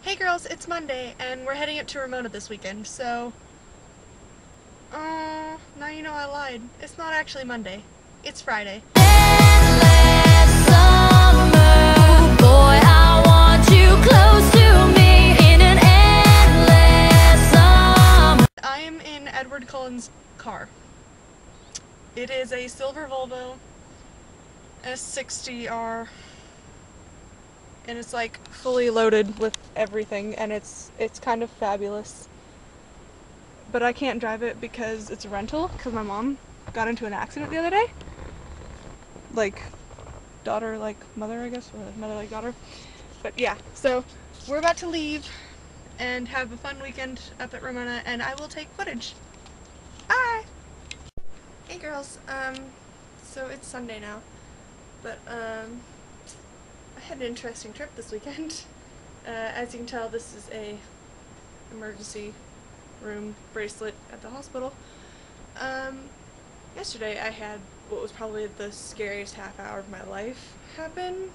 Hey girls, it's Monday, and we're heading up to Ramona this weekend, so... Oh, now you know I lied. It's not actually Monday. It's Friday. Endless summer, boy, I want you close to me in an endless summer. I am in Edward Cullen's car. It is a silver Volvo S60R, and it's like fully loaded with everything, and it's kind of fabulous. But I can't drive it because it's a rental, because my mom got into an accident the other day. Like, daughter like mother, I guess, or mother like daughter. But yeah, so we're about to leave and have a fun weekend up at Ramona, and I will take footage. Bye! Hey girls, so it's Sunday now, but I had an interesting trip this weekend. As you can tell, this is a emergency room bracelet at the hospital. Yesterday I had what was probably the scariest half hour of my life happen.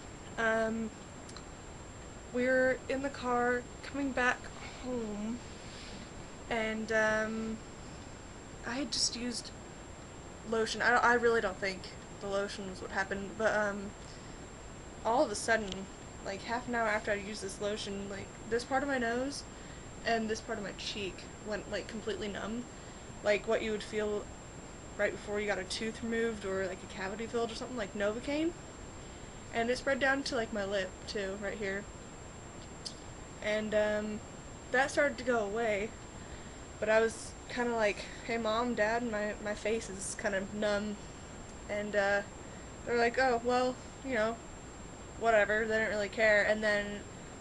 We were in the car coming back home, and I had just used lotion. I really don't think the lotion was what happened, but all of a sudden, like half an hour after I used this lotion, like this part of my nose and this part of my cheek went like completely numb, like what you would feel right before you got a tooth removed or like a cavity filled or something, like Novocaine. And it spread down to like my lip too, right here. And that started to go away, but I was kind of like, hey mom, dad, my face is kind of numb. And they're like, oh, well, you know, whatever, they didn't really care. And then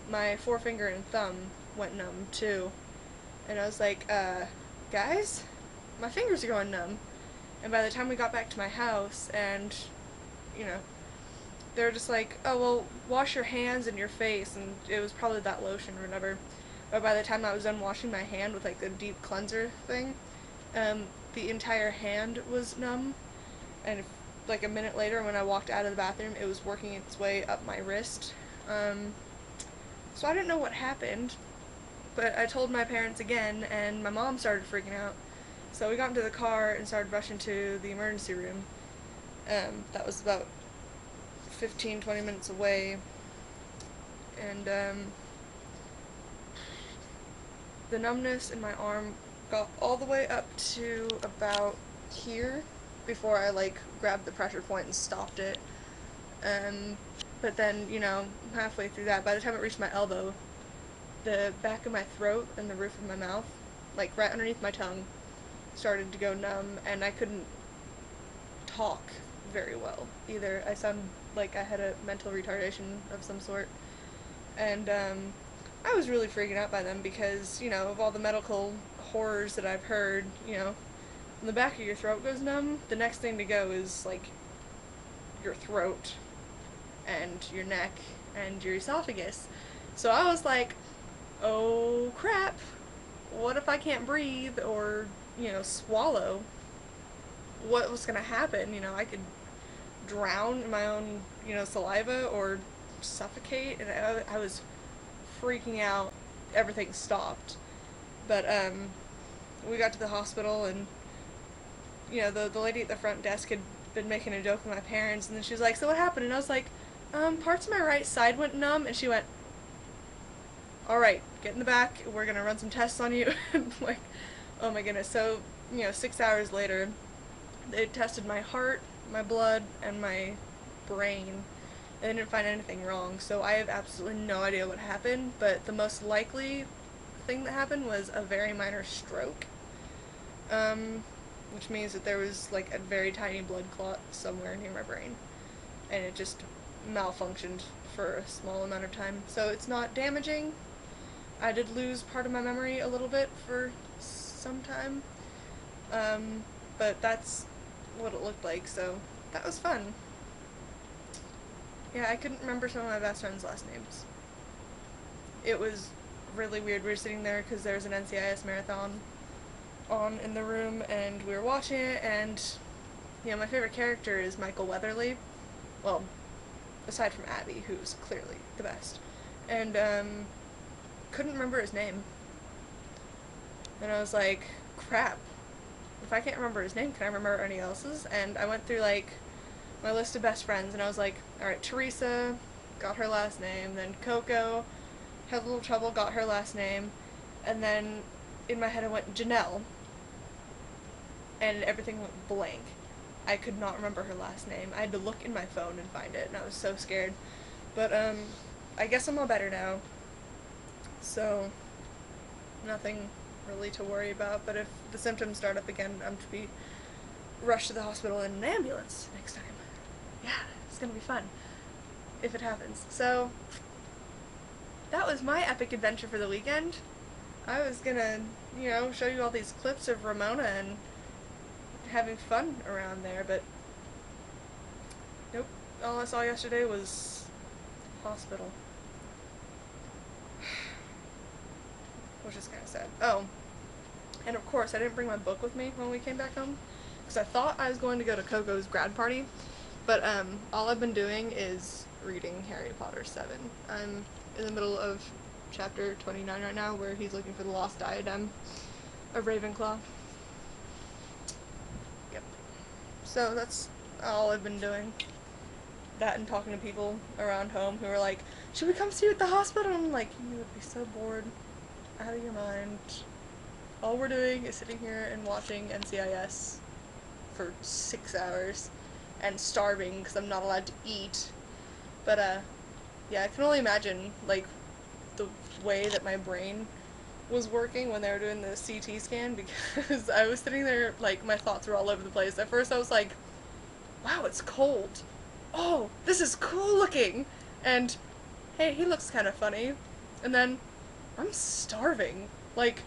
my forefinger and thumb went numb too. And I was like, guys, my fingers are going numb. And by the time we got back to my house, and, you know, they were just like, oh, well, wash your hands and your face, and it was probably that lotion or whatever. But by the time I was done washing my hand with, like, the deep cleanser thing, the entire hand was numb, and like a minute later when I walked out of the bathroom, it was working its way up my wrist. So I didn't know what happened, but I told my parents again, and my mom started freaking out. So we got into the car and started rushing to the emergency room. That was about 15-20 minutes away, and the numbness in my arm got all the way up to about here before I like grabbed the pressure point and stopped it. But then, you know, halfway through that, by the time it reached my elbow, the back of my throat and the roof of my mouth, like right underneath my tongue, started to go numb, and I couldn't talk very well either. I sounded like I had a mental retardation of some sort. And I was really freaking out by them because, you know, of all the medical horrors that I've heard, you know, when the back of your throat goes numb, the next thing to go is, like, your throat and your neck and your esophagus. So I was like, oh crap, what if I can't breathe or, you know, swallow? What was gonna happen? You know, I could drown in my own, you know, saliva or suffocate, and I was freaking out. Everything stopped. But we got to the hospital, and you know, the lady at the front desk had been making a joke with my parents, and then she was like, so what happened? And I was like, parts of my right side went numb. And she went, alright, get in the back, we're gonna run some tests on you. Like, oh my goodness. So, you know, 6 hours later, they tested my heart, my blood, and my brain. They didn't find anything wrong, so I have absolutely no idea what happened, but the most likely thing that happened was a very minor stroke. Which means that there was like a very tiny blood clot somewhere near my brain, and it just malfunctioned for a small amount of time. So it's not damaging. I did lose part of my memory a little bit for some time, but that's what it looked like, so that was fun. Yeah, I couldn't remember some of my best friends' last names. It was really weird. We were sitting there because there was an NCIS marathon on in the room, and we were watching it, and, you know, my favorite character is Michael Weatherly. Well, aside from Abby, who's clearly the best. And, couldn't remember his name. And I was like, crap. If I can't remember his name, can I remember any else's? And I went through like my list of best friends, and I was like, alright, Teresa, got her last name. Then Coco, had a little trouble, got her last name. And then in my head I went Janelle, and everything went blank. I could not remember her last name. I had to look in my phone and find it, and I was so scared. But I guess I'm all better now. So nothing really to worry about. But if the symptoms start up again, I'm to be rushed to the hospital in an ambulance next time. Yeah, it's gonna be fun if it happens. So that was my epic adventure for the weekend. I was gonna, show you all these clips of Ramona and having fun around there, but nope. All I saw yesterday was hospital. Which is kind of sad. Oh, and of course I didn't bring my book with me when we came back home, because I thought I was going to go to Coco's grad party, but all I've been doing is reading Harry Potter 7. I'm in the middle of chapter 29 right now, where he's looking for the lost diadem of Ravenclaw. Yep. So that's all I've been doing. That and talking to people around home who are like, should we come see you at the hospital? And I'm like, you would be so bored out of your mind. All we're doing is sitting here and watching NCIS for 6 hours and starving because I'm not allowed to eat. But yeah, I can only imagine like the way that my brain was working when they were doing the CT scan, because I was sitting there like my thoughts were all over the place. At first I was like, wow, it's cold. Oh, this is cool looking. And hey, he looks kind of funny. And then I'm starving. Like,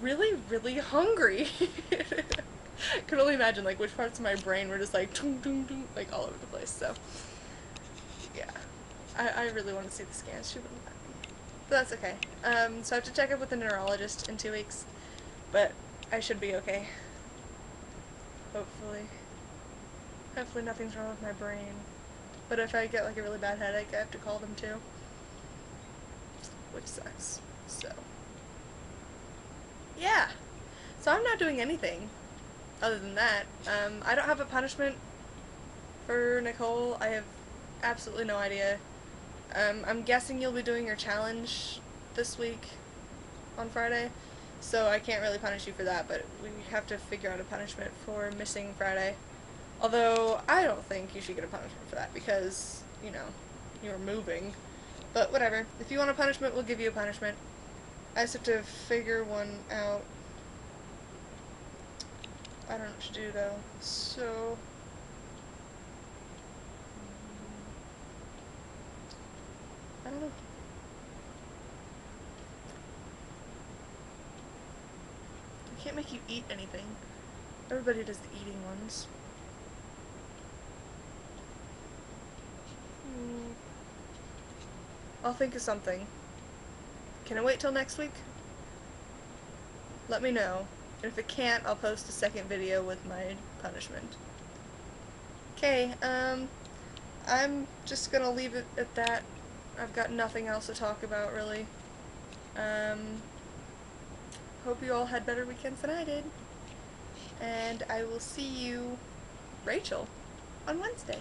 really, really hungry. I can only imagine, like, which parts of my brain were just, like, ding, ding, ding, like, all over the place, so, yeah. I really want to see the scans. She wouldn't let me. But that's okay. So I have to check up with the neurologist in 2 weeks, but I should be okay. Hopefully. Hopefully nothing's wrong with my brain. But if I get, like, a really bad headache, I have to call them, too. Which sucks. So, yeah. So I'm not doing anything other than that. I don't have a punishment for Nicole. I have absolutely no idea. I'm guessing you'll be doing your challenge this week on Friday, so I can't really punish you for that, but we have to figure out a punishment for missing Friday. Although, I don't think you should get a punishment for that because, you were moving. But whatever. If you want a punishment, we'll give you a punishment. I just have to figure one out. I don't know what to do, though. So... I don't know. I can't make you eat anything. Everybody does the eating ones. I'll think of something. Can I wait till next week? Let me know. And if it can't, I'll post a second video with my punishment. Okay, I'm just gonna leave it at that. I've got nothing else to talk about, really. Hope you all had better weekends than I did. And I will see you, Rachel, on Wednesday.